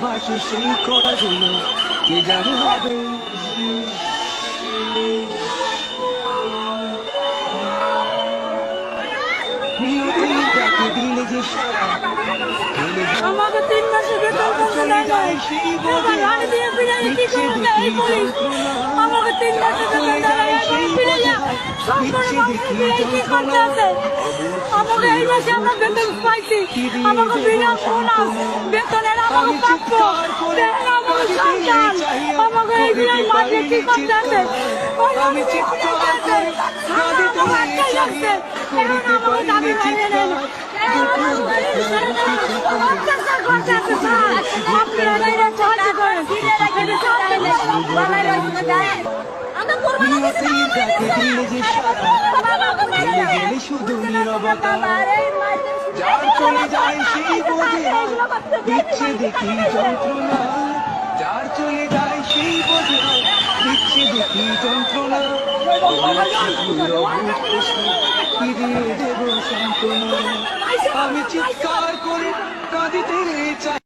ভালোবাসি সেই কথাগুলো কে জানে হবে। নিয়তিটাকে দিলে যে সারা আমাকে 3 মাসের বেতন চলে যায় সেই বোঝে গাড়ি দিয়ে ফিরে কি করবে এই পুলিশ আমাকে 3 মাসের বেতন দেয় সেই ফিরে যা দিচ্ছে দেখি কি করতে আছে আমাকে এই মাসে আমরা বেতন পাইছি আমাকে বিনা বোনাস বেতনের আমাকে প্রাপ্য দেন আমাকে সন্তান আমাকে এই বিনা মাসে কি করতে আছে আমি চিৎকার করে কাঁদিতে চাই করিতে পারি চিৎকার শুধু নীরবতা যার চলে যায় সেই বোঝে দিচ্ছে দেখি যন্ত্রণা যার চলে যায় সেই বোঝে দিচ্ছে দেখি যন্ত্রণা ফিরিয়ে দেব সান্ত্বনা আমি চিৎকার করে কাঁদিতে চাই।